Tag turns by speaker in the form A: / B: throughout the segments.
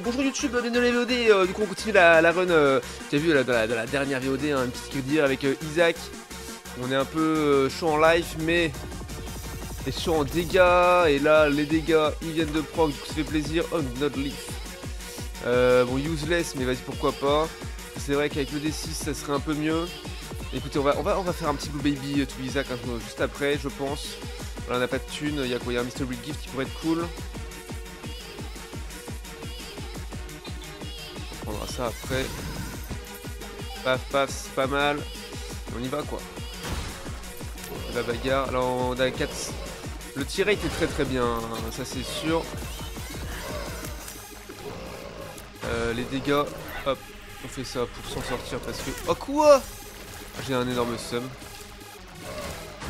A: bonjour YouTube, bienvenue dans les VOD, du coup on continue la run, tu as vu dans la dernière VOD, hein, un petit que dire avec Isaac. On est un peu chaud en life, mais est chaud en dégâts, et là les dégâts ils viennent de proc, du coup ça fait plaisir. Oh, not leaf. Bon, useless, mais vas-y, pourquoi pas. C'est vrai qu'avec le D6 ça serait un peu mieux. Écoutez, on va faire un petit Blue Baby to Isaac hein, juste après, je pense. Voilà, on n'a pas de thune, il y a quoi? Il y a un Mystery Gift qui pourrait être cool. On prendra ça après. Paf paf, c'est pas mal. On y va quoi. La bagarre. Alors on a 4. Le tir rate est très bien, hein, ça c'est sûr. Les dégâts, hop, on fait ça pour s'en sortir parce que... Oh quoi? J'ai un énorme sum.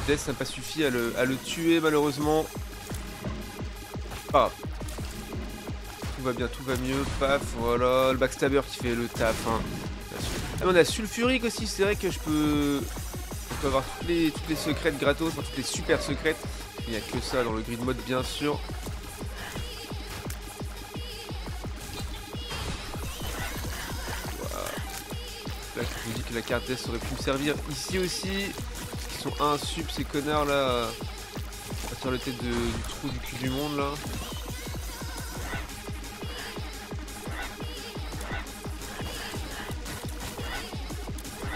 A: Death n'a pas suffi à le tuer malheureusement. Ah. Tout va bien, tout va mieux. Paf, voilà. Le backstabber qui fait le taf. Hein. Ah, mais on a sulfurique aussi. C'est vrai que je peux... On peut avoir toutes les secrètes gratos, enfin, toutes les super secrètes. Il n'y a que ça dans le grid mode bien sûr. Là, je vous dis que la carte Death aurait pu me servir ici aussi. Ils sont insup ces connards là. À faire le tête du trou du cul du monde là.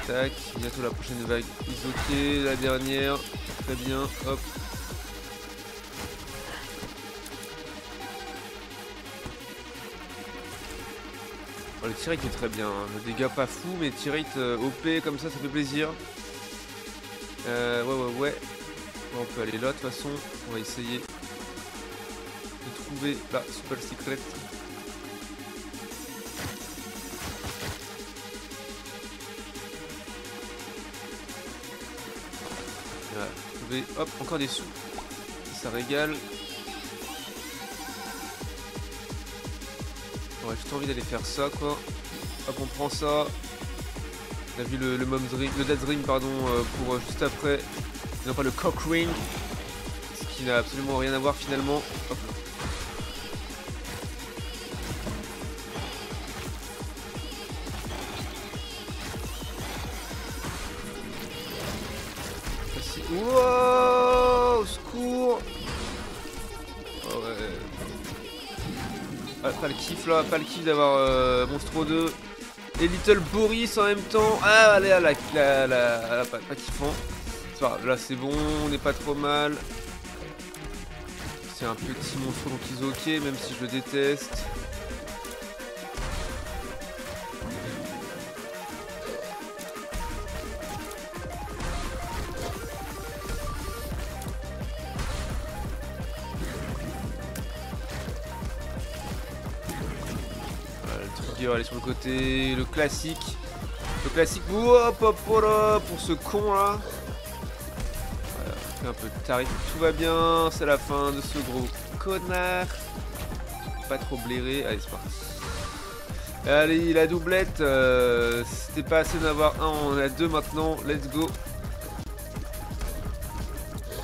A: Tac, bientôt la prochaine vague. Isoké, la dernière. Très bien, hop. Oh, le tirate est très bien, hein. Le dégât pas fou, mais tirate OP comme ça fait plaisir. Ouais. Bon, on peut aller là de toute façon. On va essayer de trouver la super secret. Voilà, trouver. Hop, encore des sous. Ça régale. Ouais, j'ai envie d'aller faire ça quoi. Hop, on prend ça. On a vu le Mom's Ring, le Dad's Ring pardon, pour juste après. Non pas le Cock Ring. Ce qui n'a absolument rien à voir finalement. Hop là. Voici. Wow, au secours. Oh ouais. Ah, pas le kiff là, pas le kiff d'avoir Monstro 2 et Little Boris en même temps. Ah, allez, pas kiffant. C'est pas grave, là c'est bon, on n'est pas trop mal. C'est un petit Monstro donc ils ok, même si je le déteste. Aller sur le côté, le classique, hop, pour ce con là. Voilà, on fait un peu de tarif, tout va bien, c'est la fin de ce gros connard. Pas trop blairé, allez c'est parti. Allez, la doublette, c'était pas assez d'avoir un, on en a deux maintenant, let's go.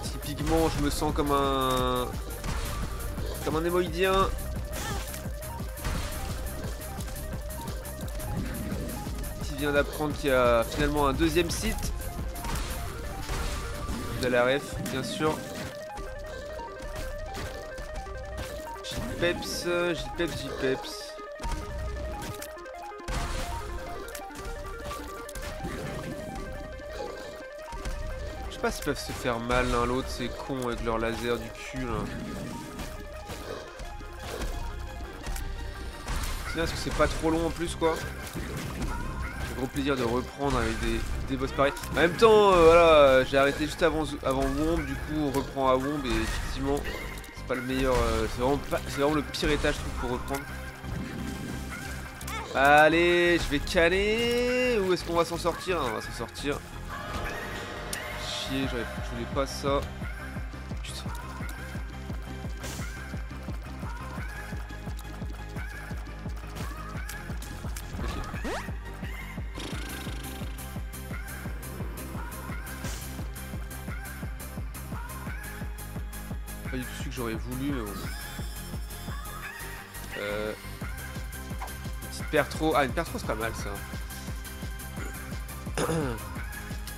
A: Typiquement, je me sens comme un hémoïdien. Vient d'apprendre qu'il y a finalement un deuxième site de la ref bien sûr. Jpeps. Je sais pas s'ils peuvent se faire mal l'un l'autre, ces cons avec leur laser du cul là. C'est bien parce que c'est pas trop long en plus quoi. Gros plaisir de reprendre avec des boss pareils. En même temps, voilà, j'ai arrêté juste avant Womb, du coup on reprend à Womb et effectivement c'est pas le meilleur, c'est vraiment le pire étage je trouve pour reprendre. Allez, je vais canner. Où est-ce qu'on va s'en sortir? On va s'en sortir. Chier, je voulais pas ça. Putain. Pas du tout ce que j'aurais voulu mais bon. Perds trop. Ah, une perd trop, c'est pas mal ça.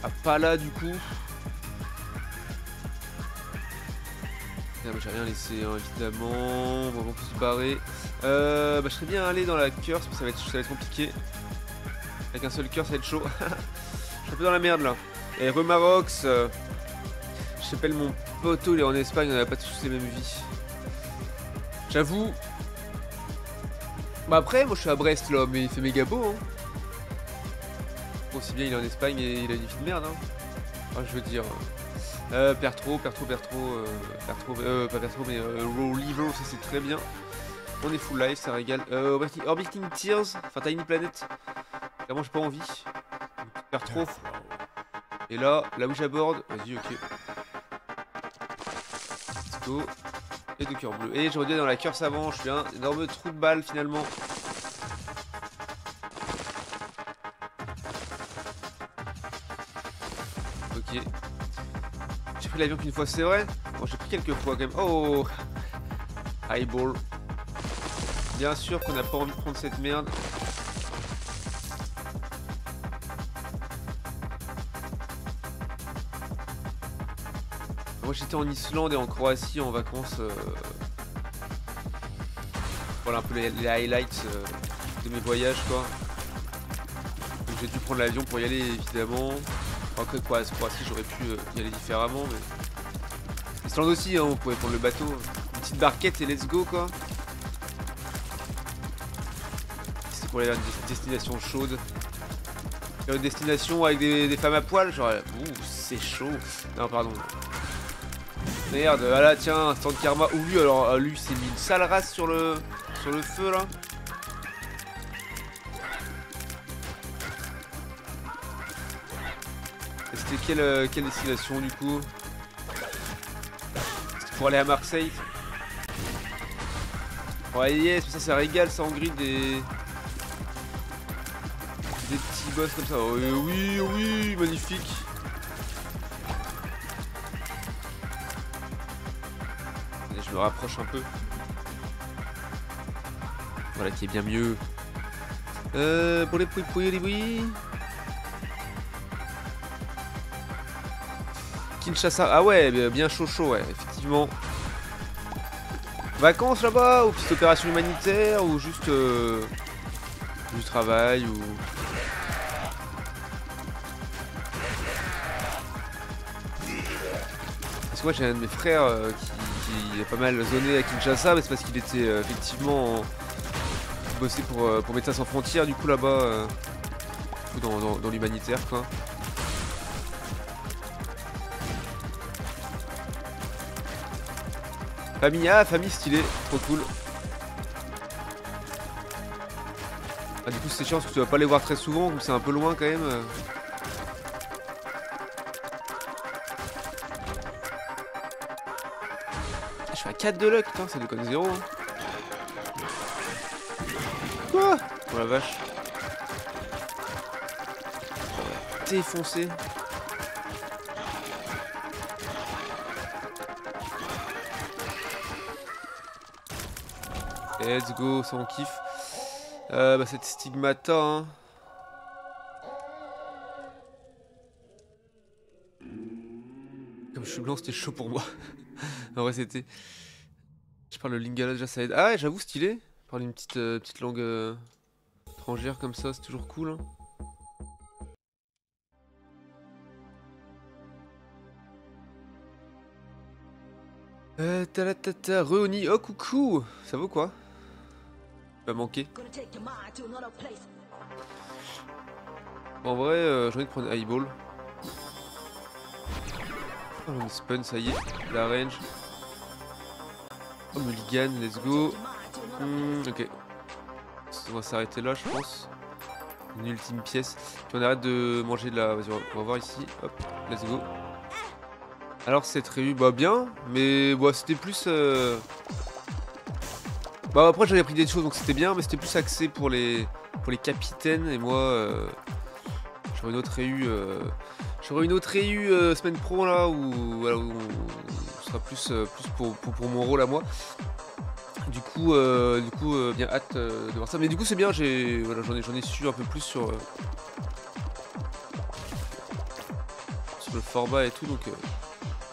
A: Ah, pas là du coup. J'ai rien laissé, hein, évidemment. On va plus se barrer. Je serais bien allé dans la curse, mais ça va être compliqué. Avec un seul cœur, ça va être chaud. Je suis un peu dans la merde là. Et Remarox, j'appelle mon poteau, il est en Espagne, on n'a pas tous les mêmes vies. J'avoue. Bah après, moi je suis à Brest là, mais il fait méga beau. Hein. Aussi bien il est en Espagne et il a une vie de merde. Hein. Enfin, je veux dire. Perd trop, pas perd trop, mais Rolliver, ça c'est très bien. On est full life, ça régale. Orbiting Tears, enfin Tiny Planet. Clairement, j'ai pas envie. Perd trop. Et là où j'aborde, vas-y, ok. Let's go. Et deux cœurs bleus. Et je reviens dans la curse avant, je suis un énorme trou de balle finalement. Ok. J'ai pris l'avion qu'une fois, c'est vrai. Bon, j'ai pris quelques fois quand même. Oh, Highball. Bien sûr qu'on n'a pas envie de prendre cette merde. Moi j'étais en Islande et en Croatie en vacances. Voilà un peu les highlights de mes voyages quoi. Donc j'ai dû prendre l'avion pour y aller évidemment. Après Croatie j'aurais pu y aller différemment mais. Islande aussi hein, on pouvait prendre le bateau. Une petite barquette et let's go quoi. C'est pour aller à une destination chaude. Une destination avec des femmes à poil, genre ouh c'est chaud. Non pardon. Merde, ah là tiens, instant de karma. Ou lui alors lui s'est mis une sale race sur le feu là. C'était quelle destination du coup? C'était pour aller à Marseille. Ouais yes, mais ça régale ça en grid des petits boss comme ça. Oh, oui, oui, magnifique. Et je me rapproche un peu. Voilà qui est bien mieux. Pour les pouilles. Kinshasa. Ah ouais, bien chaud, ouais, effectivement. Vacances là-bas, ou petite opération humanitaire, ou juste du travail, ou. Parce que moi j'ai un de mes frères qui a pas mal zoné à Kinshasa, mais c'est parce qu'il était effectivement bossé pour Médecins Sans Frontières du coup là-bas, dans l'humanitaire quoi. Famille stylée, trop cool. Ah du coup c'est chiant parce que tu vas pas les voir très souvent, comme c'est un peu loin quand même. Je suis à 4 de luck, putain, ça déconne 0. Hein. Quoi? Oh la vache. Défoncé. Let's go, ça on kiffe. Cette stigmata. Hein. Comme je suis blanc, c'était chaud pour moi. En vrai, c'était. Je parle le lingala déjà, ça aide. Ah ouais, j'avoue, stylé. Parler une petite langue étrangère comme ça, c'est toujours cool. Hein. Reoni, oh coucou. Ça vaut quoi? Va manquer. Bon, en vrai, j'ai envie de prendre Highball. Oh, on spawn, ça y est, la range. Oh, Mulligan, let's go. Ok. On va s'arrêter là, je pense. Une ultime pièce. Puis on arrête de manger de la. Vas-y, on va voir ici. Hop, let's go. Alors, cette réu, bah bien, mais bah, c'était plus. Bah, après, j'avais pris des choses donc c'était bien, mais c'était plus axé pour les capitaines. Et moi, j'aurais une autre réu. J'aurais une autre réu semaine pro là où, voilà, où on sera plus pour mon rôle à moi. Bien hâte de voir ça. Mais du coup, c'est bien, voilà, j'en ai su un peu plus sur le format et tout, donc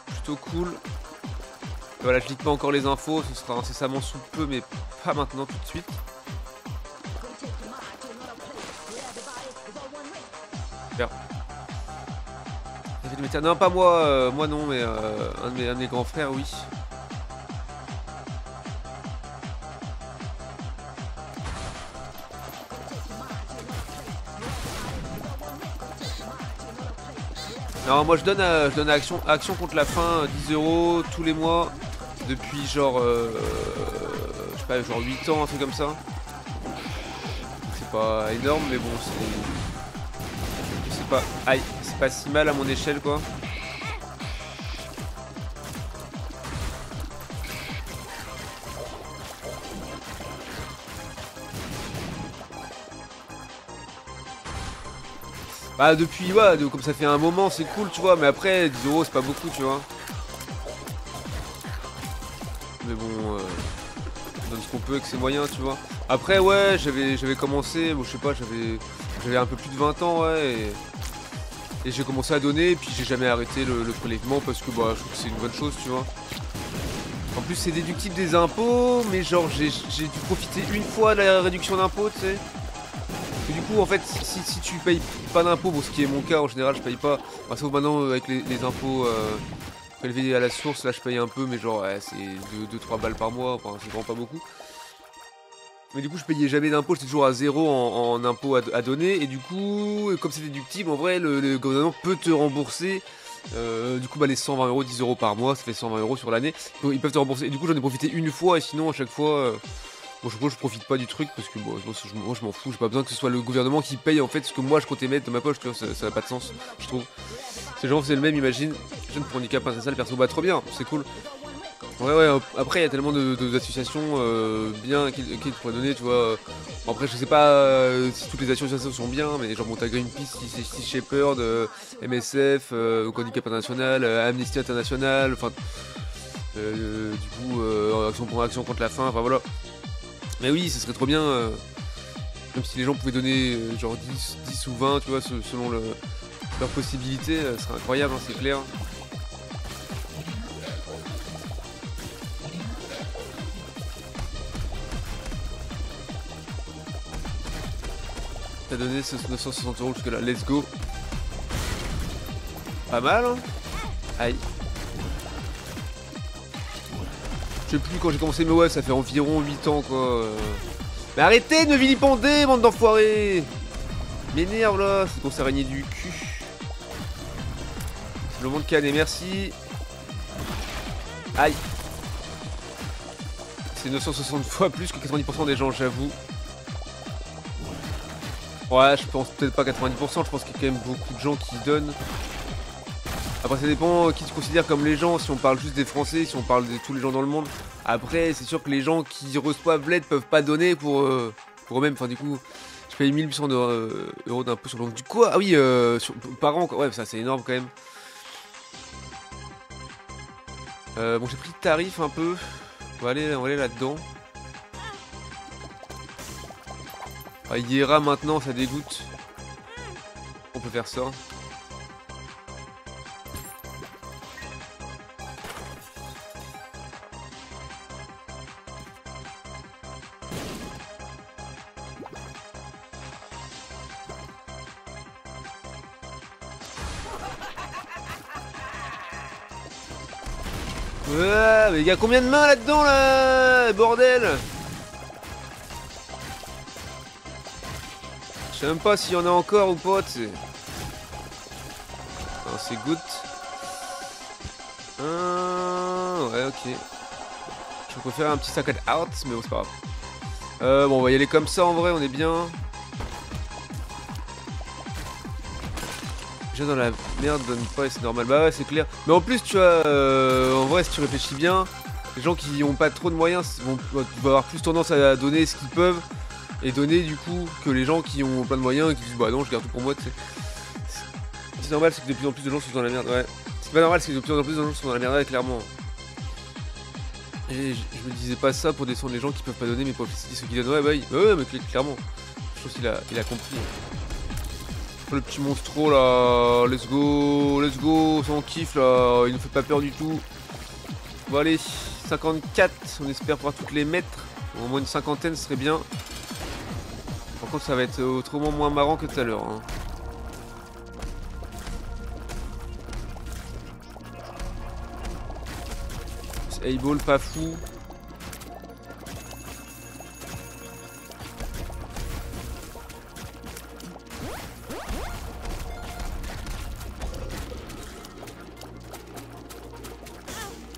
A: plutôt cool. Et voilà, je lis pas encore les infos, ce sera incessamment sous peu, mais pas maintenant tout de suite. Super. Non, pas moi, moi non, mais un de mes grands frères, oui. Non, moi je donne à Action contre la faim 10 € tous les mois depuis genre je sais pas, genre 8 ans, un truc comme ça. C'est pas énorme, mais bon, c'est pas si mal à mon échelle, quoi. Bah depuis, ouais, comme ça fait un moment, c'est cool, tu vois, mais après 10 € c'est pas beaucoup, tu vois. Mais bon, on donne ce qu'on peut avec ses moyens, tu vois. Après, ouais, j'avais commencé, bon, je sais pas, j'avais un peu plus de 20 ans, ouais, et j'ai commencé à donner, et puis j'ai jamais arrêté le prélèvement parce que bah, je trouve que c'est une bonne chose, tu vois. En plus, c'est déductible des impôts, mais genre, j'ai dû profiter une fois de la réduction d'impôts, tu sais. Et du coup, en fait, si tu payes pas d'impôts, bon, ce qui est mon cas en général, je paye pas. Enfin, sauf maintenant avec les impôts prélevés à la source, là je paye un peu, mais genre, ouais, c'est 2-3 balles par mois, enfin, c'est vraiment pas beaucoup. Mais du coup, je payais jamais d'impôts, j'étais toujours à 0 en impôts à donner. Et du coup, comme c'est déductible, en vrai, le gouvernement peut te rembourser. Du coup, bah, les 120 €, 10 € par mois, ça fait 120 € sur l'année. Ils peuvent te rembourser. Et du coup, j'en ai profité une fois, et sinon, à chaque fois. Bon, je profite pas du truc parce que bon, moi je m'en fous, j'ai pas besoin que ce soit le gouvernement qui paye en fait ce que moi je comptais mettre dans ma poche, tu vois, ça n'a pas de sens, je trouve. Si les gens faisaient le même, imagine, jeune pour handicap international, perso, bah trop bien, c'est cool. Ouais, après il y a tellement d'associations bien qui pourraient donner, tu vois. Bon, après je sais pas si toutes les associations sont bien, mais genre bon, t'as Greenpeace, Sea Shepherd, MSF, Handicap International, Amnesty International, enfin du coup Action contre la faim, enfin voilà. Mais oui, ce serait trop bien, même si les gens pouvaient donner genre 10 ou 20, tu vois, selon leurs possibilités, ce serait incroyable, hein, c'est clair. T'as donné ce 960 € jusque là, let's go. Pas mal, hein. Aïe. Je sais plus quand j'ai commencé, mais ouais, ça fait environ 8 ans, quoi. Mais arrêtez de me vilipender, bande d'enfoirés! M'énerve, là, c'est qu'on s'araignée du cul. C'est le monde canne, et merci. Aïe. C'est 960 fois plus que 90% des gens, j'avoue. Ouais, je pense peut-être pas 90%, je pense qu'il y a quand même beaucoup de gens qui donnent. Après ça dépend qui tu considères comme les gens, si on parle juste des Français, si on parle de tous les gens dans le monde. Après c'est sûr que les gens qui reçoivent l'aide peuvent pas donner pour eux-mêmes, enfin du coup je paye 1800 € d'impôt sur le du quoi. Ah oui, par an, quoi. Ouais, ça c'est énorme quand même. Bon, j'ai pris le tarif un peu, on va aller là-dedans. Ah, Hiera maintenant, ça dégoûte. On peut faire ça. Ouais, mais il y a combien de mains là-dedans, là, bordel? Je sais même pas s'il y en a encore ou pas, tu sais. Non, c'est good. Ouais, ok. Je préfère un petit sac out, mais bon, c'est pas grave. Bon, on va y aller comme ça, en vrai, on est bien. Déjà dans la merde, donne pas, c'est normal. Bah ouais, c'est clair. Mais en plus, tu vois, en vrai, si tu réfléchis bien, les gens qui ont pas trop de moyens vont avoir plus tendance à donner ce qu'ils peuvent et donner du coup que les gens qui ont plein de moyens et qui disent bah non, je garde tout pour moi, tu sais. C'est normal, c'est que de plus en plus de gens sont dans la merde, ouais. C'est pas normal, c'est que de plus en plus de gens sont dans la merde, ouais, clairement. Et je me disais pas ça pour descendre les gens qui peuvent pas donner, mais pour féliciter ceux qui donnent. Ouais, bah oui. Ouais, mais clairement. Je pense qu'il a compris. Le petit monstro là. Let's go, on kiffe là. Il nous fait pas peur du tout. Bon, allez, 54. On espère pouvoir toutes les mettre. Au moins une cinquantaine serait bien. Par contre, ça va être autrement moins marrant que tout à l'heure. Hein. A-ball pas fou.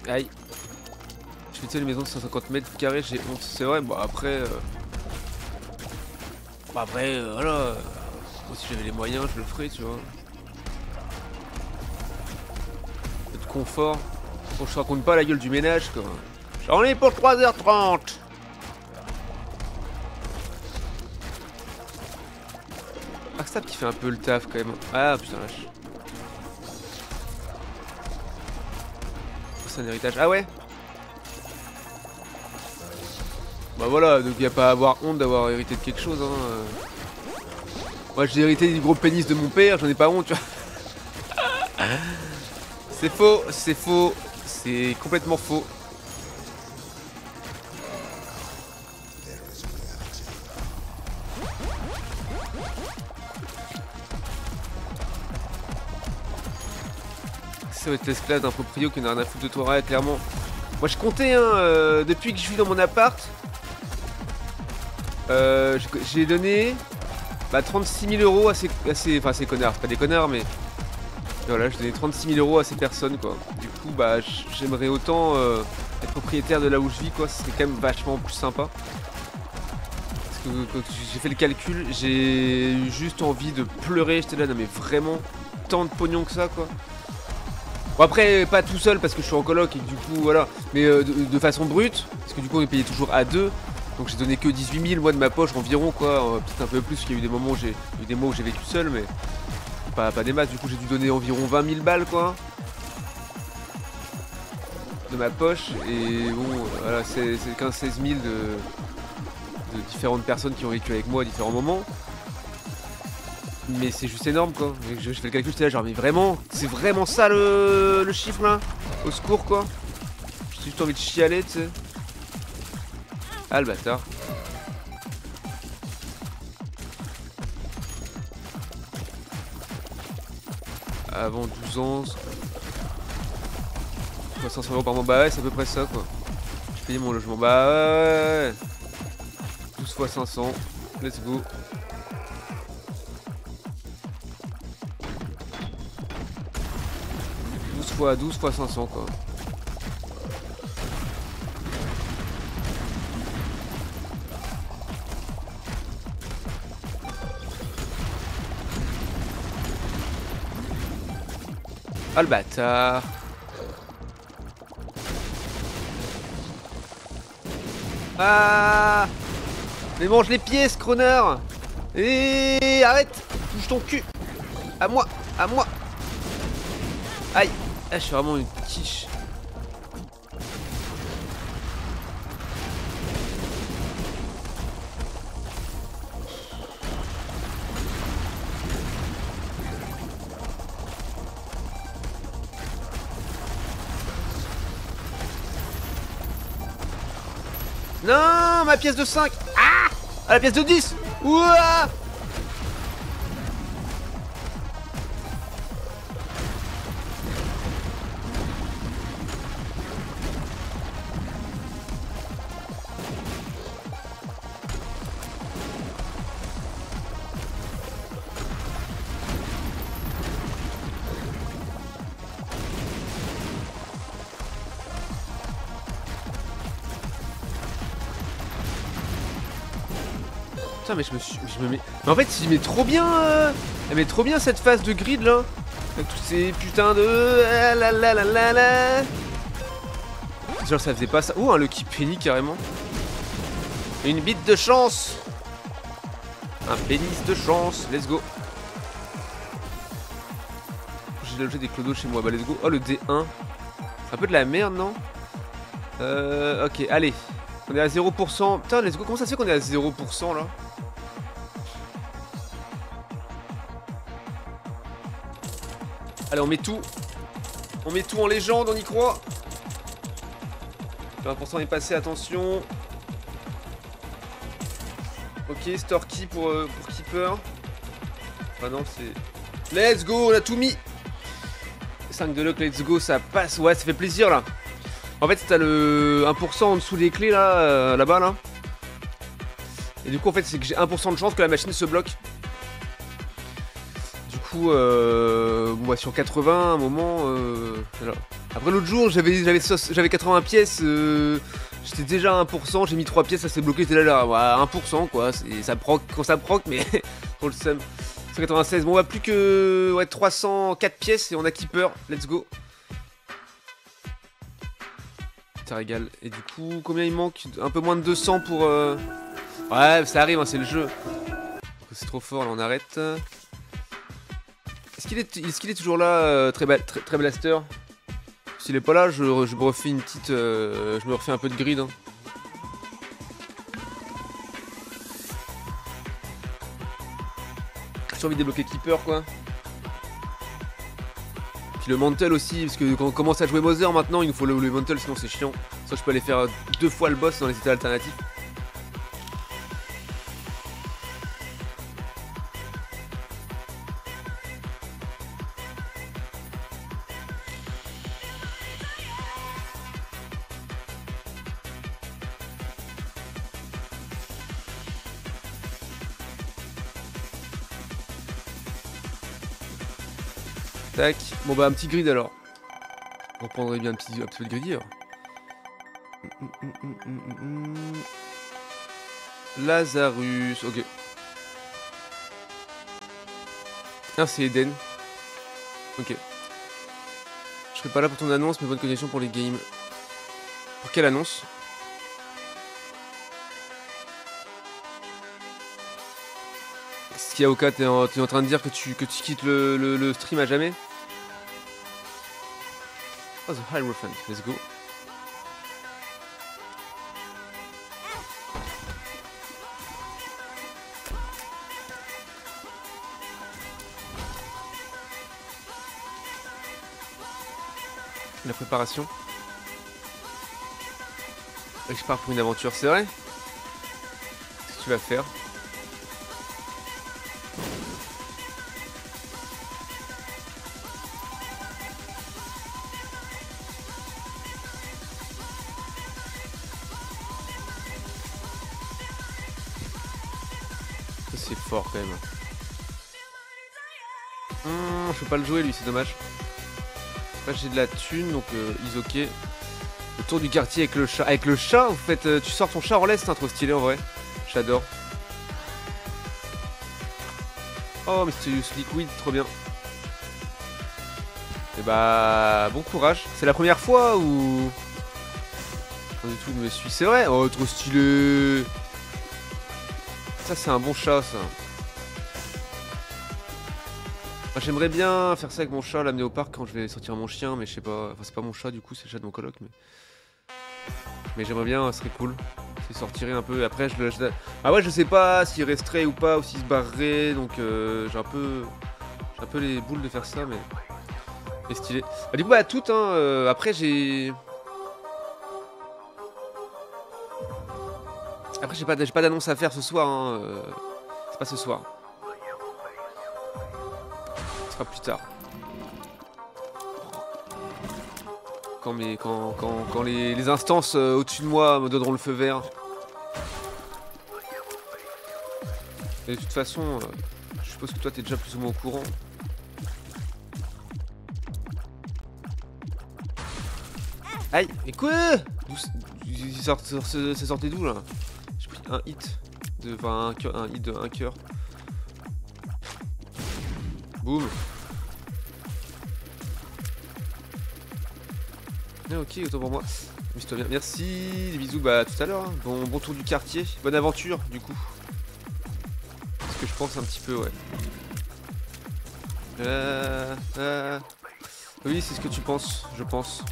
A: Aïe. Je fais tu sais, les maisons de 150 mètres carrés, j'ai honte. C'est vrai, bon après. Voilà. Moi, si j'avais les moyens, je le ferais, tu vois. Un peu de confort. Bon, je te raconte pas la gueule du ménage, quoi. J'en ai pour 3h30. Backstab qui fait un peu le taf, quand même. Ah, putain, lâche. C'est un héritage. Ah ouais. Bah voilà, donc y a pas à avoir honte d'avoir hérité de quelque chose, hein. Moi j'ai hérité du gros pénis de mon père, j'en ai pas honte, tu vois. C'est faux, c'est complètement faux. Ça va être l'esclave d'un proprio qui n'a rien à foutre de toi, ouais, clairement. Moi je comptais, hein, depuis que je vis dans mon appart, j'ai donné 36 000 euros à ces connards, c'est pas des connards, mais voilà, j'ai donné 36 000 euros à ces personnes, quoi. Du coup, bah, j'aimerais autant être propriétaire de là où je vis, quoi. Ce serait quand même vachement plus sympa. Parce que quand j'ai fait le calcul, j'ai eu juste envie de pleurer. J'étais là, non mais vraiment, tant de pognon que ça, quoi. Bon, après, pas tout seul parce que je suis en coloc et que du coup, voilà. Mais de façon brute, parce que du coup, on est payé toujours à deux. Donc j'ai donné que 18 000 moi de ma poche environ, quoi. Peut-être un peu plus, parce qu'il y a eu des moments où j'ai vécu seul, mais pas des masses. Du coup, j'ai dû donner environ 20 000 balles, quoi, de ma poche. Et bon, voilà, c'est 15-16 000 de différentes personnes qui ont vécu avec moi à différents moments. Mais c'est juste énorme, quoi. Je fais le calcul, j'étais là, genre, mais vraiment, c'est vraiment ça le chiffre là? Au secours, quoi. J'ai juste envie de chialer, tu sais. Ah, le bâtard. Avant 12 ans. 500 € par mois, bah ouais, c'est à peu près ça, quoi. Je payais mon logement, bah ouais. 12 fois 500, let's go. Fois 12 fois 500, quoi. Ah le bâtard. Ah. Mais mange les pieds, ce crooner. Et arrête. Touche ton cul. À moi. À moi. Aïe. Ah, je suis vraiment une quiche. Non, ma pièce de 5. Ah, à la pièce de 10. Ouah. Putain, mais je me mets. Mais en fait, il met trop bien. Elle met trop bien cette phase de grid là. Avec tous ces putains de. Genre, ça faisait pas ça. Oh, un Lucky Penny carrément. Une bite de chance. Un pénis de chance. Let's go. J'ai l'objet des clodos chez moi. Bah, let's go. Oh, le D1. C'est un peu de la merde, non? Ok, allez. On est à 0%. Putain, let's go. Comment ça se fait qu'on est à 0% là? Allez, on met tout. On met tout en légende, on y croit. 20% est passé, attention. Ok, store key pour Keeper. Ah non, c'est... Let's go, on a tout mis. 5 de luck, let's go, ça passe. Ouais, ça fait plaisir là. En fait, t'as le 1% en dessous des clés là, là-bas là. Et du coup, en fait, c'est que j'ai 1% de chance que la machine se bloque. Du coup, bon, bah, sur 80, à un moment, voilà. Après l'autre jour, j'avais 80 pièces, j'étais déjà à 1%, j'ai mis 3 pièces, ça s'est bloqué, j'étais là, ouais, 1% quoi, ça proc quand ça proc, mais pour le seum. 196, bon, on va plus que ouais, 304 pièces et on a Keeper, let's go. Ça régale. Et du coup, combien il manque? Un peu moins de 200 pour... Ouais, ça arrive, hein, c'est le jeu. C'est trop fort, là, on arrête. Est-ce qu'il est toujours là, très blaster? S'il est pas là, je me refais une petite... je me refais un peu de grid. Hein. J'ai envie de débloquer Keeper, quoi. Puis le mantle aussi, parce que quand on commence à jouer Mother maintenant, il nous faut le mantle, sinon c'est chiant. Ça, je peux aller faire 2 fois le boss dans les états alternatifs. Tac, bon bah un petit grid alors. On prendrait bien un petit peu de grid. Lazarus, ok. Ah c'est Eden. Ok. Je serai pas là pour ton annonce, mais bonne connexion pour les games. Pour quelle annonce? Qu'est-ce qu'il y a Oka? T'es en train de dire que tu quittes le stream à jamais? Oh, the Hierophant, let's go. La préparation. Et je pars pour une aventure, c'est vrai? Qu'est-ce que tu vas faire? C'est fort quand même. Je peux pas le jouer lui, c'est dommage. Là j'ai de la thune donc is ok. Le tour du quartier avec le chat. Avec le chat, vous faites. Tu sors ton chat en laisse, c'est trop stylé en vrai. J'adore. Oh, Mysterious Liquid, trop bien. Et bah, bon courage. C'est la première fois ou. Pas du tout, je me suis. C'est vrai? Oh, trop stylé. Ça, c'est un bon chat, ça. J'aimerais bien faire ça avec mon chat, l'amener au parc quand je vais sortir mon chien, mais je sais pas. Enfin, c'est pas mon chat du coup, c'est le chat de mon coloc, mais j'aimerais bien, ce serait cool. S'il sortirait un peu. Après, ah ouais, je sais pas s'il resterait ou pas, ou s'il se barrerait, donc j'ai un peu les boules de faire ça, mais stylé. Bah, du coup, bah, toutes, hein. Après, j'ai pas d'annonce à faire ce soir, hein. C'est pas ce soir. Ce sera plus tard. Quand les instances au-dessus de moi me donneront le feu vert. Et de toute façon, je suppose que toi t'es déjà plus ou moins au courant. Aïe, mais quoi? Ça sortait d'où là? J'ai pris un hit de. Enfin, un hit de 1 cœur. Boum. Ah, ok, autant pour moi. Amuse-toi bien. Merci, des bisous, bah à tout à l'heure. Hein. Bon tour du quartier. Bonne aventure, du coup. C'est ce que je pense un petit peu, ouais. Oui, c'est ce que tu penses, je pense.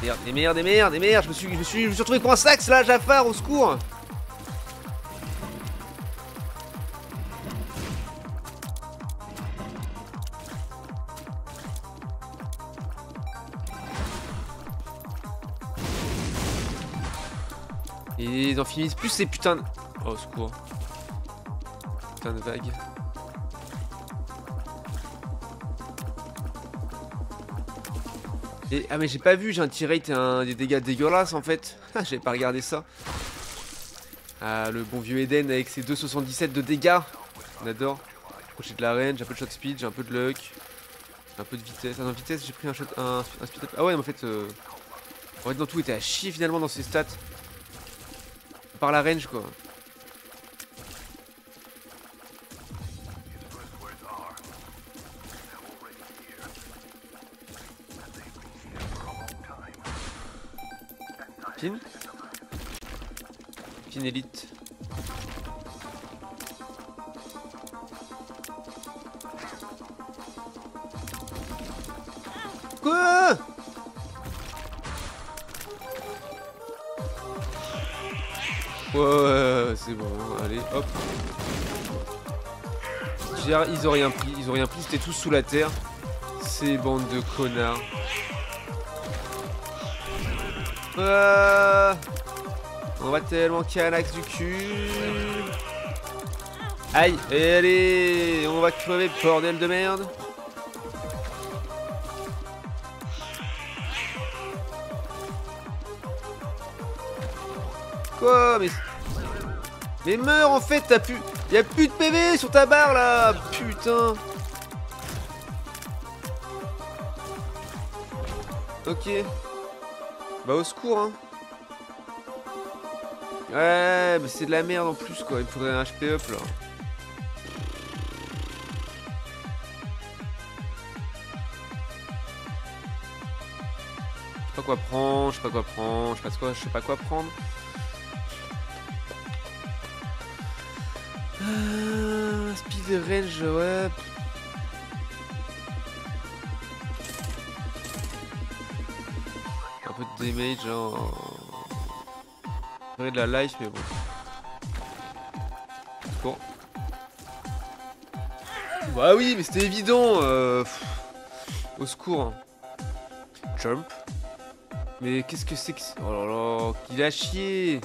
A: Merde, des merdes, des merdes, des merdes. Je me suis retrouvé pour un sax là, Jafar, au secours. Et ils en finissent plus ces putains de... Oh, au secours. Putain de vague. Et, ah mais j'ai pas vu, j'ai un T-rate et des dégâts dégueulasses en fait. J'avais pas regardé ça. Ah le bon vieux Eden avec ses 2,77 de dégâts. On adore. J'ai de la range, j'ai un peu de shot speed, j'ai un peu de luck. J'ai un peu de vitesse. Ah non vitesse j'ai pris un speed up. Ah ouais mais en fait dans tout était à chier finalement dans ses stats. Par la range quoi. Pin élite. Quoi? Ouais, c'est bon, allez, hop. Ils ont rien pris, c'était tous sous la terre. Ces bandes de connards. On va tellement canax du cul. Aïe, et allez, on va crever, bordel de merde. Quoi? Mais meurs en fait, t'as plus... Y'a plus de PV sur ta barre là. Putain. Ok. Bah au secours hein. Ouais mais c'est de la merde en plus quoi. Il me faudrait un HP up là. Je sais pas quoi prendre, je sais pas quoi prendre. Speed range, ouais. Un peu de damage, hein. De la life, mais bon. Bon. Bah oui, mais c'était évident. Au secours. Hein. Jump. Mais qu'est-ce que c'est que... Oh là là, qu'il a chier.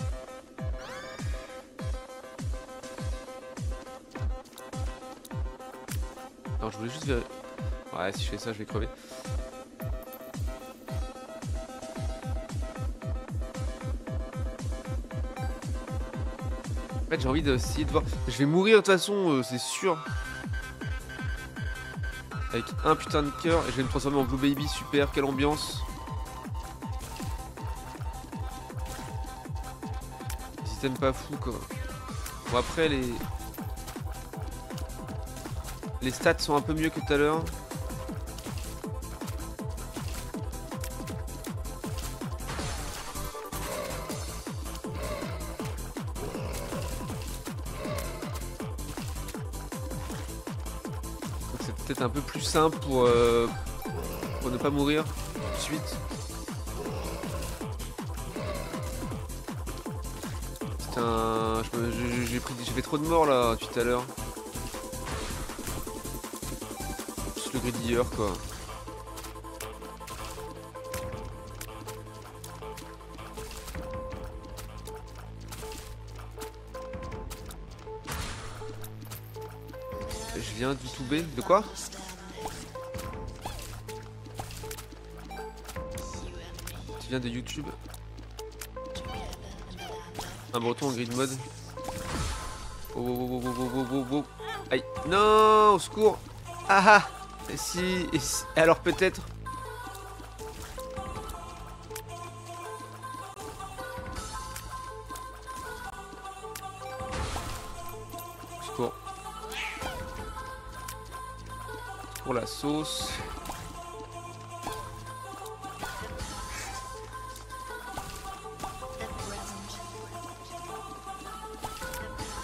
A: Non, je voulais juste vérifier. Ouais, si je fais ça, je vais crever. En fait, j'ai envie d'essayer de voir. Je vais mourir de toute façon, c'est sûr. Avec un putain de cœur. Et je vais me transformer en Blue Baby. Super, quelle ambiance. Système pas fou quoi. Bon, après, les stats sont un peu mieux que tout à l'heure. C'est peut-être un peu plus simple pour ne pas mourir tout de suite. Putain, j'ai fait trop de morts là tout à l'heure. Le gridilleur quoi. Je viens du tout B. De quoi? Tu viens de YouTube. Un breton en grid mode. Oh. Aïe. Non, au secours. Ah ah. Et si... Alors peut-être... Pour la sauce.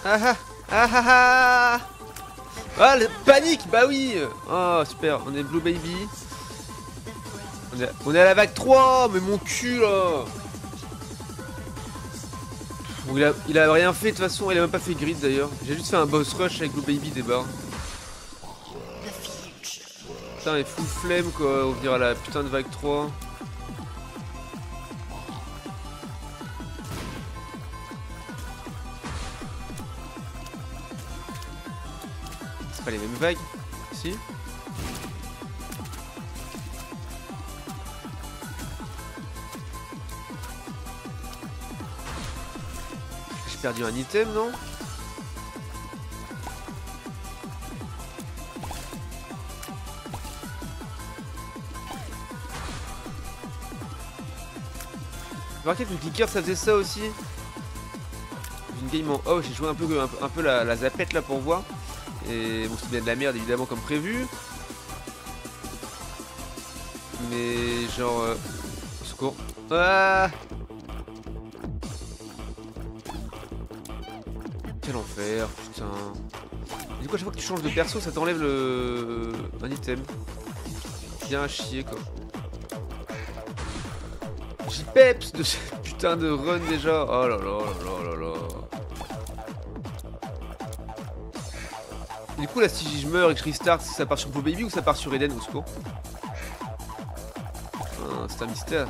A: Ah ah ah ah ah. Ah, le panique. Bah oui. Oh super, on est Blue Baby. On On est à la vague 3, mais mon cul là. Bon, il a rien fait de toute façon, il a même pas fait grid d'ailleurs. J'ai juste fait un boss rush avec le baby des barres. Putain, il est full flemme quoi, revenir à la putain de vague 3. C'est pas les mêmes vagues? Si? J'ai perdu un item, non? Remarquez que le clicker ça faisait ça aussi. Une game en oh, j'ai joué un peu la zapette là pour voir. Et bon, c'est bien de la merde évidemment comme prévu. Mais genre au secours. Ah, quel enfer, putain. Du coup à chaque fois que tu changes de perso ça t'enlève un item. Bien à chier quoi. J'y peps de ce putain de run déjà. Oh là là là là là. Du coup là si je meurs et que je restart, ça part sur Blue Baby ou ça part sur Eden au secours? Ah, c'est un mystère.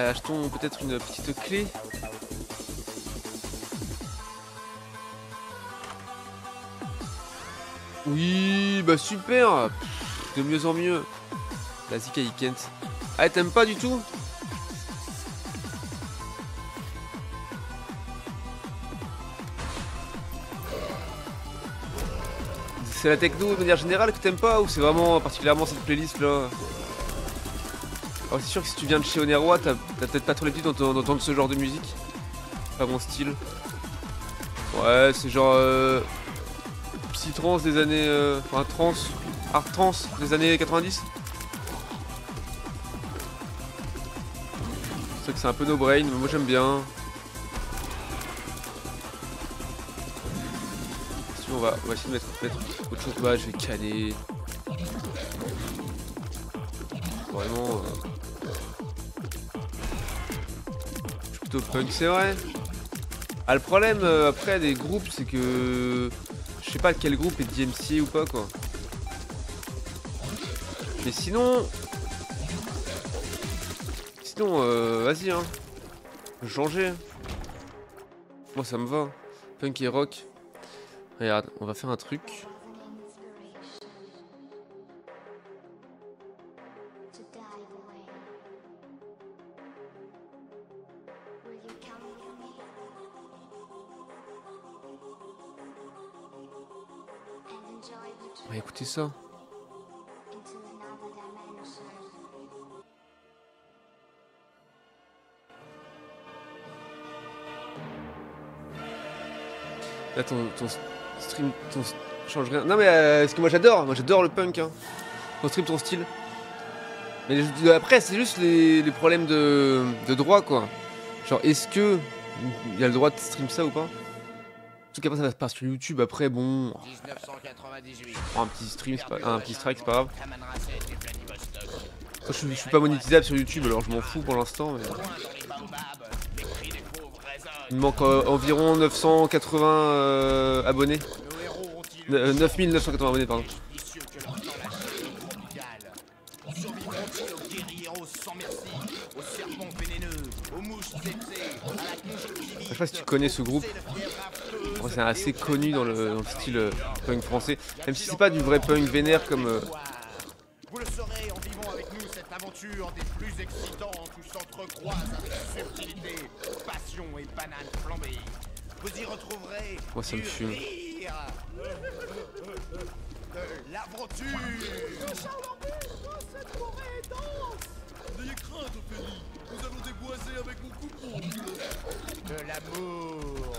A: Achetons peut-être une petite clé. Oui, bah super. De mieux en mieux. Vas-y Kaikent. Ah, t'aimes pas du tout? C'est la techno de manière générale que t'aimes pas ou c'est vraiment particulièrement cette playlist là? Alors c'est sûr que si tu viens de chez Oneroi, t'as peut-être pas trop l'habitude d'entendre ce genre de musique. Pas mon style. Ouais, c'est genre psy-trance des années... enfin trance, art trance des années 90. C'est vrai que c'est un peu no brain, mais moi j'aime bien. Si on va essayer de mettre autre chose. Bah je vais canner. Vraiment... plutôt punk, c'est vrai. Ah, le problème après des groupes, c'est que je sais pas quel groupe est DMCA ou pas quoi. Mais sinon, vas-y hein, changer. Moi ça me va. Punk et rock. Regarde, on va faire un truc. On va écouter ça. Là ton stream change rien. Non mais parce que moi j'adore le punk hein. Ton stream, ton style. Mais après c'est juste les problèmes de droit quoi. Genre est-ce que il a le droit de stream ça ou pas? Surtout qu'après ça va se passer sur YouTube, après bon... un petit stream, un petit strike, c'est pas grave. Moi, je suis pas monétisable sur YouTube, alors je m'en fous pour l'instant. Mais... il me manque environ 980 abonnés. 9980 abonnés, pardon. Je sais pas si tu connais ce groupe. C'est assez connu dans le style punk français, même si c'est pas du vrai punk vénère comme...
B: Vous le saurez en vivant avec nous cette aventure des plus excitantes où s'entrecroisent avec subtilité, passion et banane flambée. Vous y retrouverez
A: Moi ça me
B: du
A: fume.
B: rire, de l'aventure,
C: N'ayez crainte, Ophélie. Nous allons déboiser avec mon coupon.
B: de l'amour,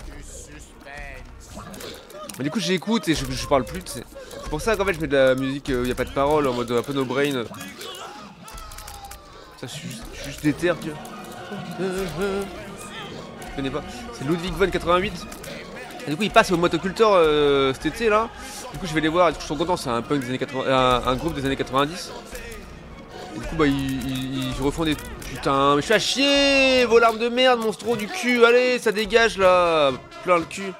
B: du suspense.
A: Mais du coup j'écoute et je parle plus, tu sais. C'est pour ça qu'en fait je mets de la musique où y a pas de parole, en mode un peu no brain. Ça je suis juste déter, tu vois. Je connais pas. C'est Ludwig von 88. Et du coup il passe au motoculteur cet été là. Du coup je vais les voir, et du coup, je suis content, c'est un punk des années 80, un groupe des années 90. Et du coup bah ils refont des... Putain mais je suis à chier. Vos larmes de merde, monstro du cul, allez ça dégage là. Plein le cul.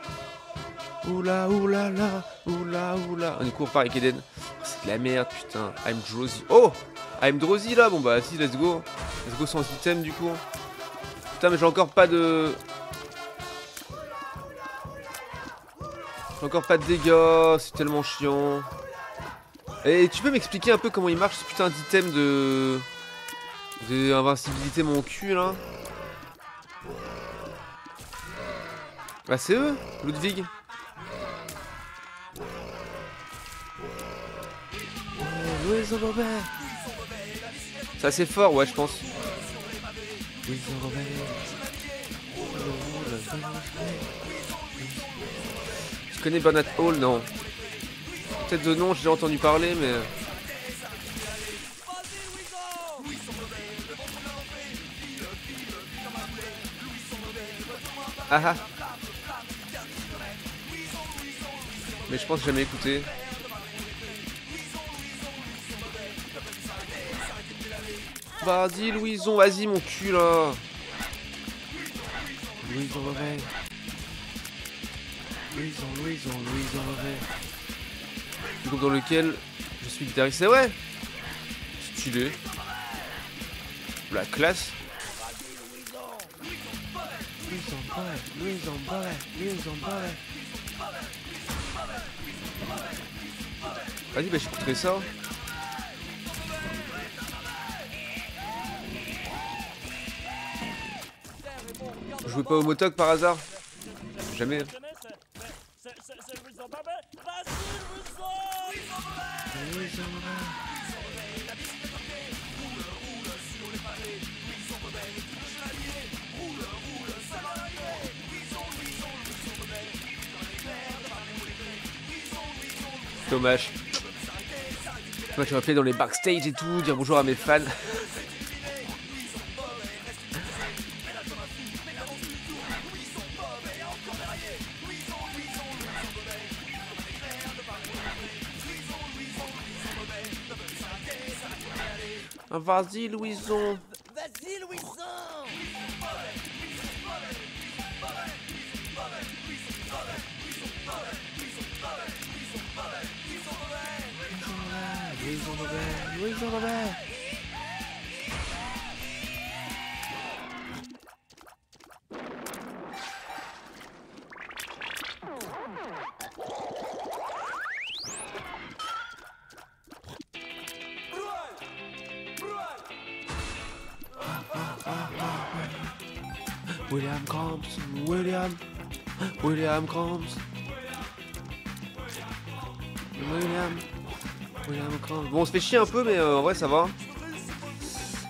A: Oula oula la, oula oula. Du coup on repart avec Eden. C'est de la merde putain. I'm Drowsy. Oh, I'm Drowsy là. Bon bah si, let's go. Let's go sans item du coup. Putain mais j'ai encore pas de... J'ai encore pas de dégâts. C'est tellement chiant. Et tu peux m'expliquer un peu comment il marche ce putain d'item de... invincibilité mon cul là. Bah c'est eux, Ludwig. C'est assez fort, ouais, je pense. Tu connais Bernard Hall? Non. Peut-être de nom, j'ai déjà entendu parler, mais... Ah ah. Mais je pense que j'ai jamais écouté. Vas-y Louison, vas-y mon cul là. Louison mauvais. Louison mauvais. Le groupe dans lequel je suis guitariste, c'est ouais. Stylé. La classe. Louison mauvais. Vas-y bah j'écouterai ça. Vous jouez pas au motoc par hasard? Jamais. Dommage. Moi je m'appelais dans les backstage et tout, dire bonjour à mes fans. Ah, vas-y Louison.
B: Vas-y, Louison!
A: Louison mauvais. William Combs. Bon, on se fait chier un peu, mais en vrai, ça va.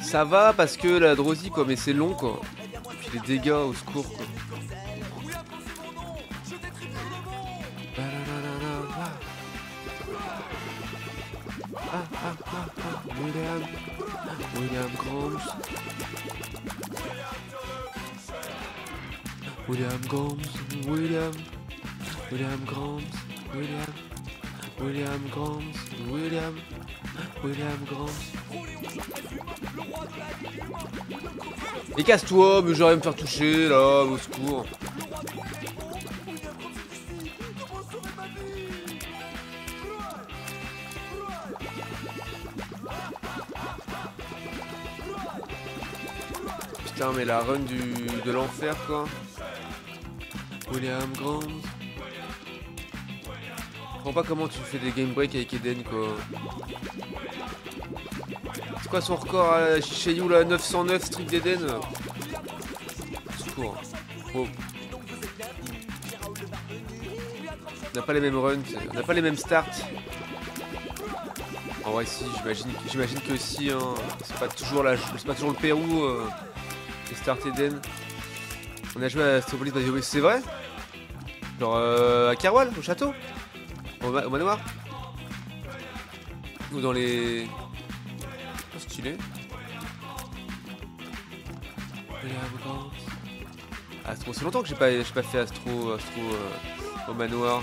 A: Ça va parce que la Drowsy, quoi, mais c'est long, quoi. Puis les dégâts, au secours, quoi. William Combs. Et casse-toi, mais j'aurais me faire toucher là, au secours. Putain, mais la run de l'enfer quoi. William Grant. Je comprends pas comment tu fais des game break avec Eden quoi. C'est quoi son record à Shishayu là? 909 Street d'Eden. Secours. Oh. On n'a pas les mêmes runs, on n'a pas les mêmes starts. En vrai si, j'imagine que si, hein, c'est pas toujours le Pérou, les starts Eden. On a joué à Astropolis Base, c'est vrai? Genre à Kerwal, au château? Au manoir? Ou dans les... Oh, stylé. Astro, c'est longtemps que j'ai pas fait Astro au manoir.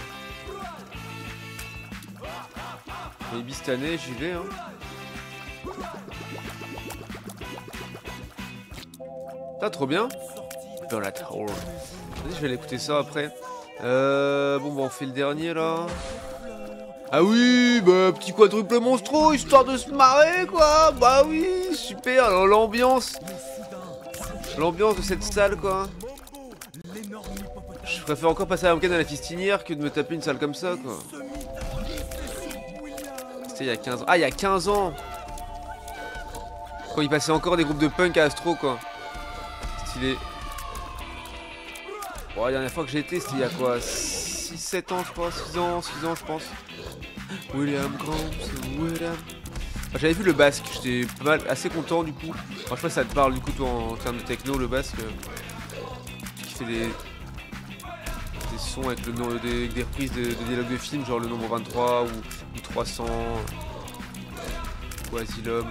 A: Maybe cette année j'y vais hein. Putain trop bien. Dans la tour. Vas-y je vais aller écouter ça après. Bon bah on fait le dernier là. Ah oui bah petit quadruple monstro histoire de se marrer quoi. Bah oui super l'ambiance. L'ambiance de cette salle quoi. Je préfère encore passer un week-end à la fistinière que de me taper une salle comme ça quoi. C'était il y a 15 ans. Ah il y a 15 ans. Quand il passait encore des groupes de punk à Astro quoi. Stylé. Bon la dernière fois que j'ai été c'était il y a quoi 6-7 ans je crois. 6 ans je pense. William Grant, William. Enfin, j'avais vu le basque, j'étais pas mal, assez content du coup. Enfin, je sais pas si ça te parle du coup toi en termes de techno le basque. Qui fait des sons avec des reprises de dialogues de films, genre le nombre 23 ou 300 ou Asylum.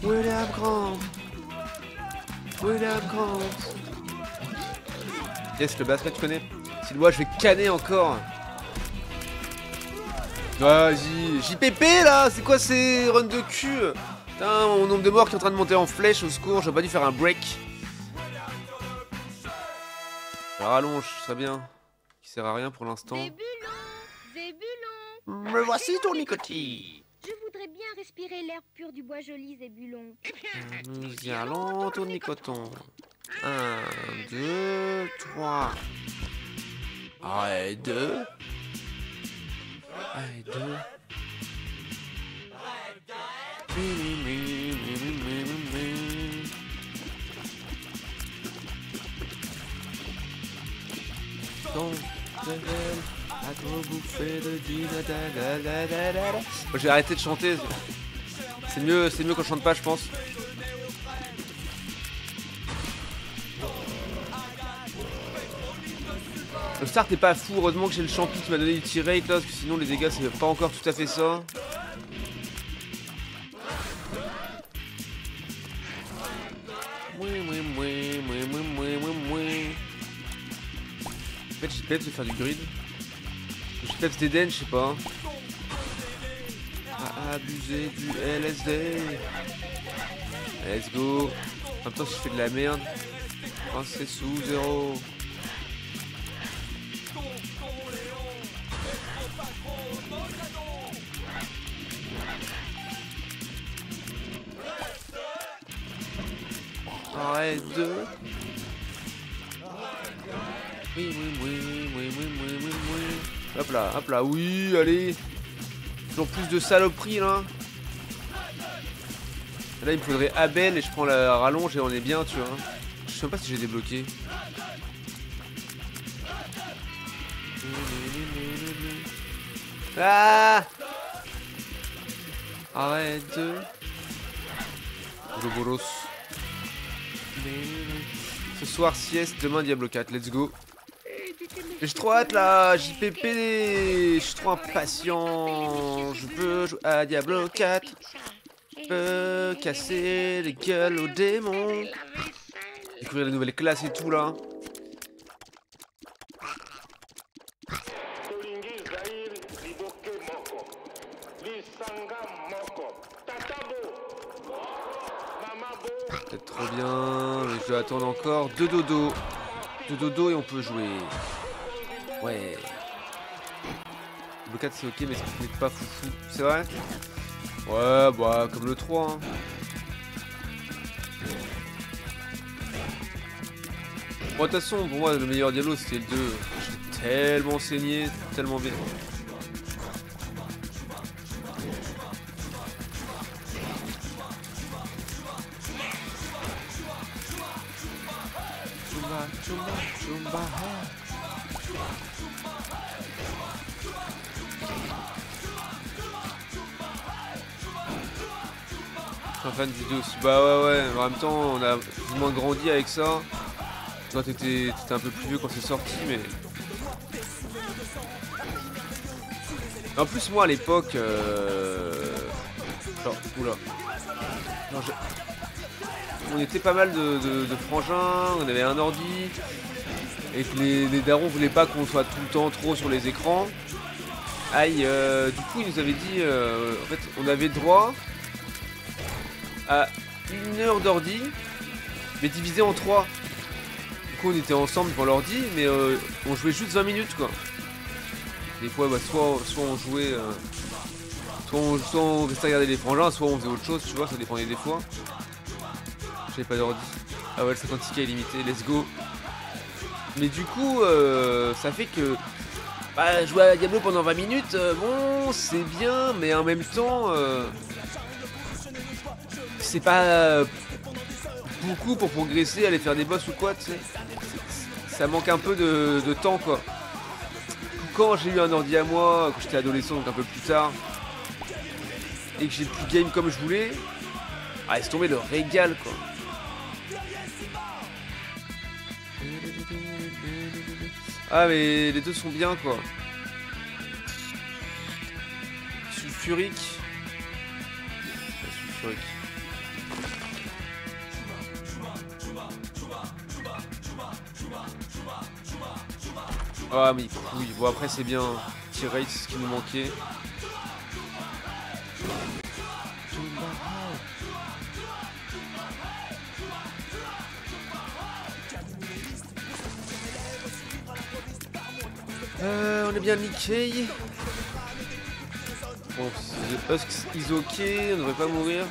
A: William Grant. William Grant. Yes, le basque, tu connais? Si moi je vais canner encore. Vas-y, JPP là, c'est quoi ces runs de cul? Putain, mon nombre de morts qui est en train de monter en flèche, au secours, j'aurais pas dû faire un break. Rallonge, très bien. Qui sert à rien pour l'instant.
D: Zébulon,
A: Me voici ton nicotine.
D: je voudrais bien respirer l'air pur du bois joli, Zébulon.
A: Nous y allons, ton nicoton. 1, 2, 3. Arrête 2. Arrête 2. À trop bouffer de Bon, j'ai arrêté de chanter. C'est mieux quand je chante pas, je pense. Le start n'est pas fou, heureusement que j'ai le champi qui m'a donné du tir rate là, parce que sinon les dégâts c'est pas encore tout à fait ça. En fait j'ai peps de faire du grid. J'ai peps d'Eden, je sais pas. À abuser du LSD. Let's go. En même temps si je fais de la merde. Oh, c'est sous zéro. Arrête de... Oui. Hop là, oui, allez. Toujours plus de saloperies là. Là il me faudrait Abel et je prends la rallonge et on est bien, tu vois. Je sais même pas si j'ai débloqué. Ah! Arrête de... Le bolos. Ce soir sieste, demain Diablo 4, let's go. J'ai trop hâte là, JPP, je suis trop impatient. Je veux jouer à Diablo 4. Je peux casser les gueules aux démons. Découvrir les nouvelles classes et tout là. Peut-être trop bien, mais je dois attendre encore 2 dodo. 2 dodo et on peut jouer. Ouais. Le 4 c'est ok mais ce n'est pas foufou. C'est vrai? Ouais bah comme le 3 hein. Bon de toute façon pour moi le meilleur Diablo c'était le 2. J'ai tellement saigné, tellement bien. Je suis un fan du 2 aussi. Bah ouais, en même temps, on a plus ou moins grandi avec ça. Toi, t'étais un peu plus vieux quand c'est sorti, mais... En plus, moi, à l'époque... Genre, oula. Non, on était pas mal de frangins, on avait un ordi. Et que les darons voulaient pas qu'on soit tout le temps trop sur les écrans. Aïe, du coup, ils nous avaient dit... en fait, on avait droit à 1 heure d'ordi, mais divisé en 3. Du coup, on était ensemble devant l'ordi, mais on jouait juste 20 minutes, quoi. Des fois, bah, soit on jouait... soit on restait à regarder les frangins, soit on faisait autre chose, tu vois, ça dépendait des fois. J'avais pas d'ordi. Ah ouais, le 50 est limité, let's go. Mais du coup, ça fait que... Bah, jouer à Diablo pendant 20 minutes, bon, c'est bien, mais en même temps... c'est pas beaucoup pour progresser, aller faire des boss ou quoi, tu sais. Ça manque un peu de temps, quoi. Quand j'ai eu un ordi à moi, quand j'étais adolescent, donc un peu plus tard, et que j'ai pu game comme je voulais, ah, laisse tomber le régal, quoi. Ah, mais les deux sont bien, quoi. Sulfurique. Sulfurique. Ah, mais oui, bon, après, c'est bien. Petit raid, c'est ce qui nous manquait. On est bien niqué. Bon, The Husk is ok, on devrait pas mourir.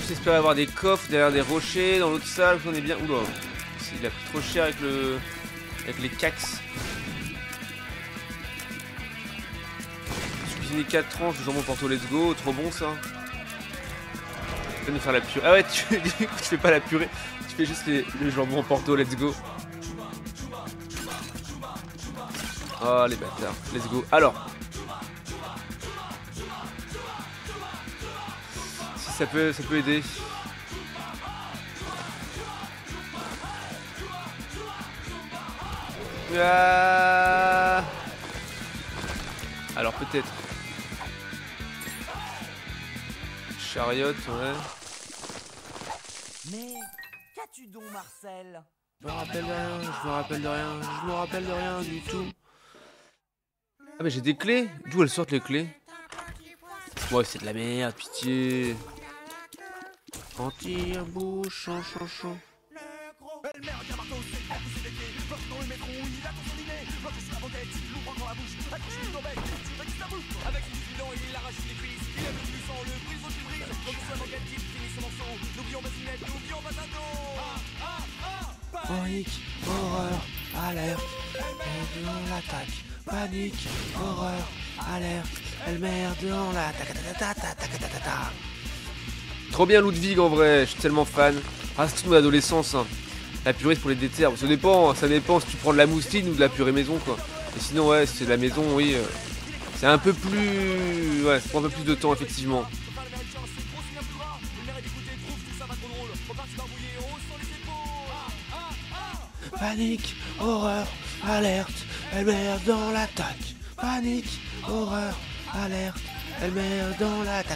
A: J'espère avoir des coffres derrière des rochers dans l'autre salle, on est bien. Oula, il a pris trop cher avec les cax. Cuisiner 4 tranches de jambon porto, let's go, trop bon ça. Tu vas nous faire la purée. Ah ouais, du coup tu fais pas la purée, tu fais juste le jambon porto, let's go. Oh les bâtards, let's go. Alors, si ça peut aider. Ah, alors peut-être. Chariot, ouais.
E: Mais qu'as-tu donc, Marcel?
A: Je me rappelle de rien, je me rappelle de rien, je me rappelle de rien du tout. Ah mais j'ai des clés. D'où elles sortent les clés? Ouais, c'est de la merde, pitié. Anti-bouche, chaud. Panique, horreur, alerte, elle dans l'attaque. Panique, horreur, alerte, elle merde dans la ta. Trop bien Ludwig en vrai, je suis tellement fan. Ah, c'est toute mon adolescence. Hein. La purée c'est pour les déterres. Ça dépend si tu prends de la mousseline ou de la purée maison quoi. Et sinon ouais, c'est de la maison, oui. C'est un peu plus... Ouais, ça prend un peu plus de temps effectivement. Panique, horreur, alerte, elle merde dans l'attaque. Panique, horreur, alerte, elle merde dans la ta.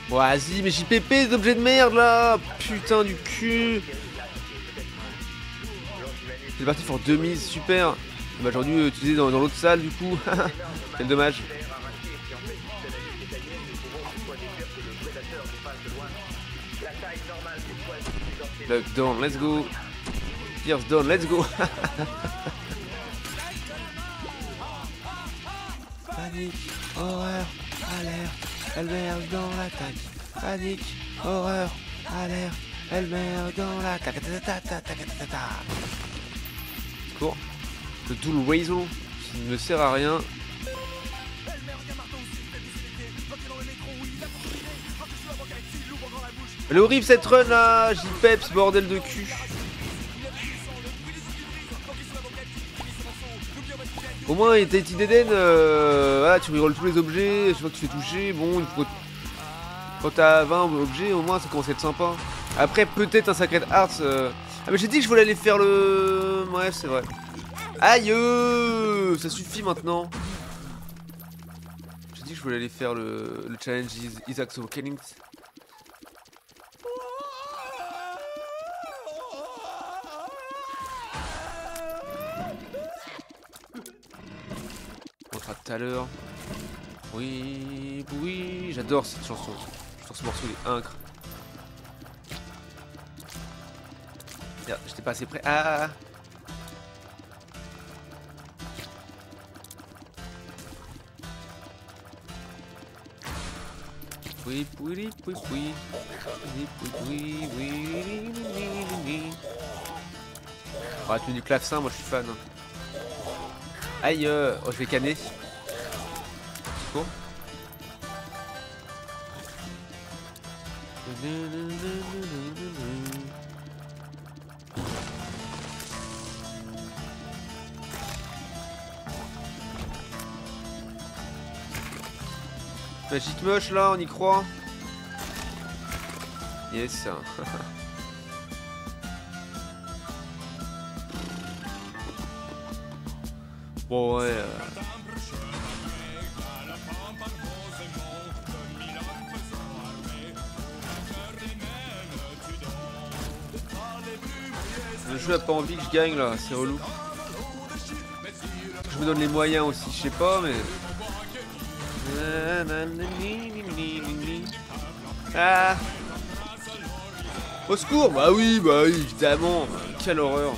A: Vas-y, mais JPP, des objets de merde là. Putain du cul. C'est parti pour 2000, super. Bah, j'aurais dû utiliser dans l'autre salle du coup. Quel dommage. Lockdown, let's go. Pierce down, let's go. Panique, horreur, alerte, elle merde dans l'attaque. Panique, horreur, alerte, Elle meurt dans la ta-ta-ta-ta-ta-ta-ta-ta. Secours. Le tool Weasel qui ne me sert à rien. Elle est horrible cette run là. J'y peps bordel de cul. Au moins Eternity d'Eden, voilà, tu rerolles tous les objets, chaque fois que tu fais toucher, bon, quand t'as 20 objets, au moins ça commence à être sympa. Après, peut-être un Sacred Hearts. Ah, mais j'ai dit que je voulais aller faire le. Bref, c'est vrai. Aïe, ça suffit maintenant. J'ai dit que je voulais aller faire le challenge Isaac's Awakening. On fera tout à l'heure. Oui, oui, j'adore cette chanson. J'adore ce morceau, il est incre. Merde, j'étais pas assez près. Ah! Oui, oui, oui, oui. Oui, oui, oui. Oh, la tenue du clavecin, moi je suis fan. Aïe, oh, je vais canner. Bon. Magique moche là, on y croit. Yes. Bon ouais. Le jeu a pas envie que je gagne là, c'est relou. Je me donne les moyens aussi, je sais pas mais. Ah! Au secours! Bah oui, évidemment! Quelle horreur!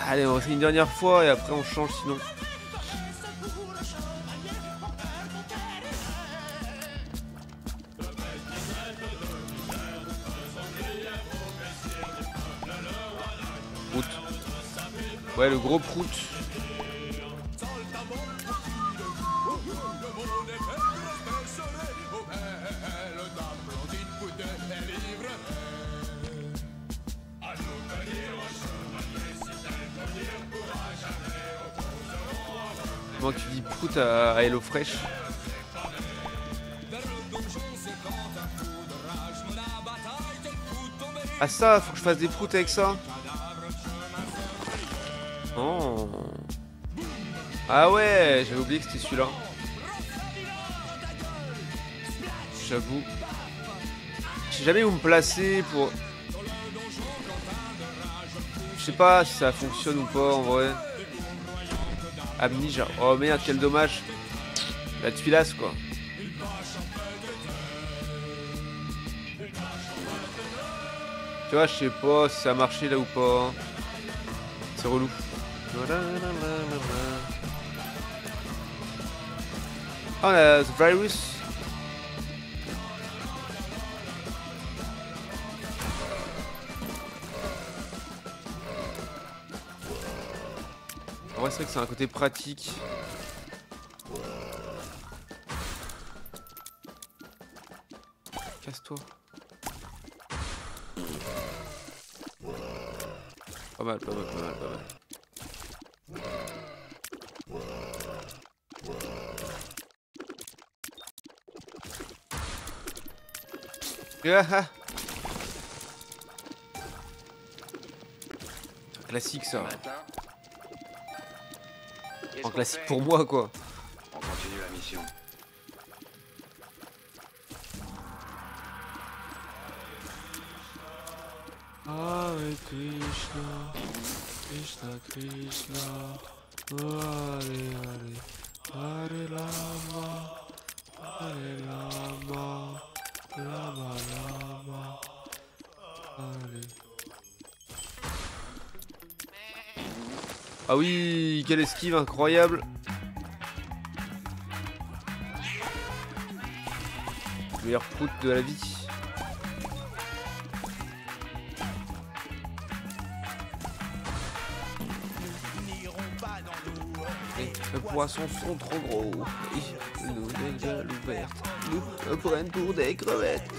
A: Allez, on fait une dernière fois et après on change sinon. Prout. Ouais, le gros prout. Comment tu dis prout à Hello Fresh? Ah ça, faut que je fasse des proutes avec ça? Oh. Ah ouais, j'avais oublié que c'était celui-là. J'avoue. Je sais jamais où me placer pour... Je sais pas si ça fonctionne ou pas en vrai. Amnesia. Oh merde, quel dommage. La tuilasse quoi. Tu vois, je sais pas si ça a marché là ou pas. C'est relou. Oh, on a The Virus. En vrai, c'est vrai que c'est un côté pratique. Casse-toi. Pas mal, pas mal, pas mal, pas mal. Classique ça. En classique pour moi quoi.
F: On continue la mission.
A: Hare Krishna, Krishna Krishna, Hare Hare, Hare Rama, Hare Rama, Rama Rama, Hare. Ah oui, quelle esquive incroyable. Meilleur prout de la vie. Les poissons sont trop gros. Ils nous les gueules ouvertes. Nous prennent pour des crevettes.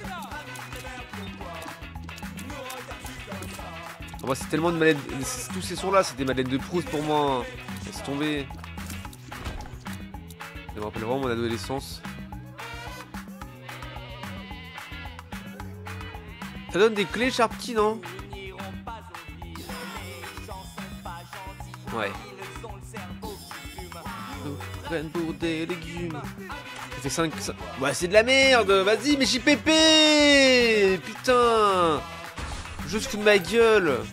A: Moi, c'est tellement de Madeleine. Tous ces sons là, c'est des Madeleines de Proust pour moi. Laisse tomber. Ça me rappelle vraiment mon adolescence. Ça donne des clés Sharpkey, non? Ouais. Nous prennent pour des légumes. Ça fait 5... Ouais, c'est de la merde. Vas-y, mais JPP. Putain. Je se fous de ma gueule.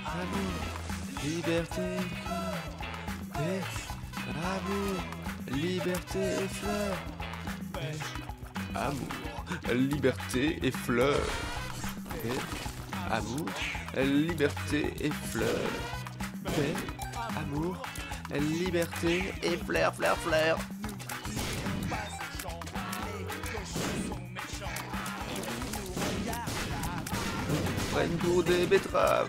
A: Amour, liberté, amour, liberté et fleurs. Amour, liberté et fleurs. Amour, liberté et fleurs. Amour, liberté et fleurs, fleurs, fleurs. Prennent pour des betteraves.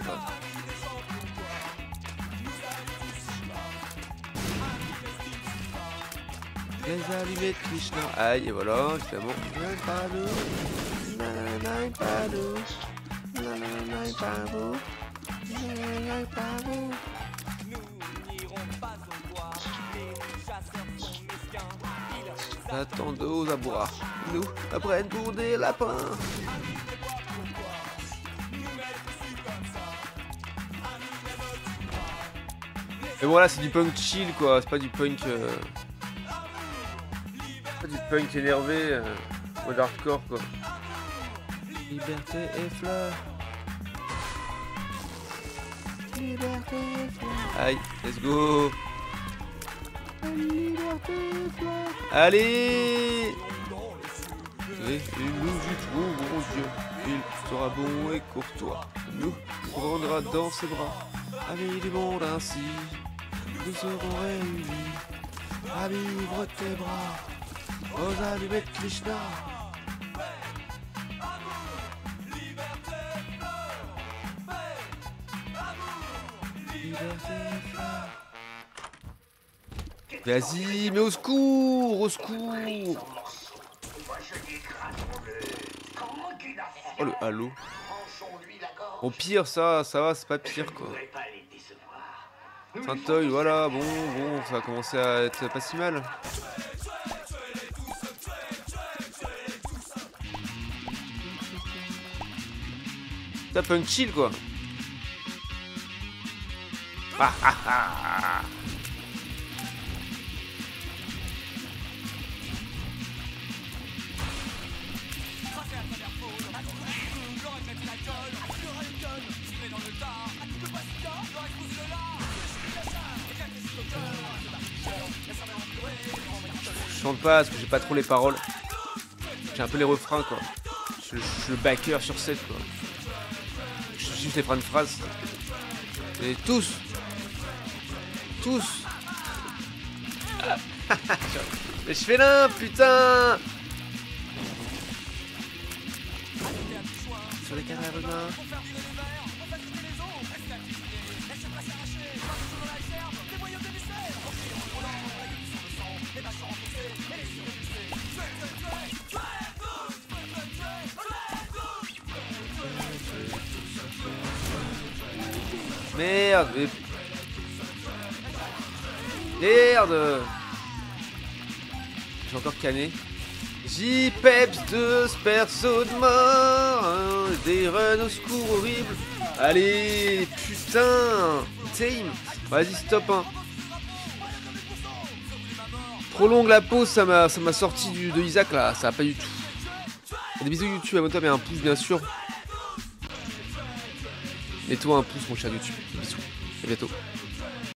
A: Les allumettes Krishna. Aïe, et voilà, évidemment. Attendent aux abois. Nous prennent pour des lapins. Mais bon là c'est du punk chill quoi, c'est pas du punk pas du punk énervé mode hardcore quoi. Liberté et fleurs. Liberté et fleurs. Aïe, let's go. Liberté et fleurs. Allez. Et nous y trouverons Dieu. Il sera bon et courtois. Nous prendra dans ses bras. Amis du monde ainsi. Nous serons réunis à vivre tes bras aux allumettes Krishna. Vas-y, mais au secours, au secours. Oh le halo. Au pire ça va, c'est pas pire quoi. Saint-Oeil, voilà, bon, ça va commencer à être pas si mal. Ça punk chill quoi. Ah ah ah. Je chante pas parce que j'ai pas trop les paroles. J'ai un peu les refrains quoi. Je suis le backer sur 7 quoi. Je suis juste les fins de phrases. Et tous. Mais je fais l'un, putain. Sur les canards humains. Merde, mais... Merde. J'ai encore canné. J-Peps de perso de mort. Des runs au secours horribles. Allez, putain. Team. Vas-y, stop. Hein. Trop longue la pause, ça m'a sorti de Isaac là. Ça va pas du tout. Des bisous YouTube, abonne-toi, mais un pouce bien sûr. Et toi un pouce mon cher YouTube. Bisous. À bientôt.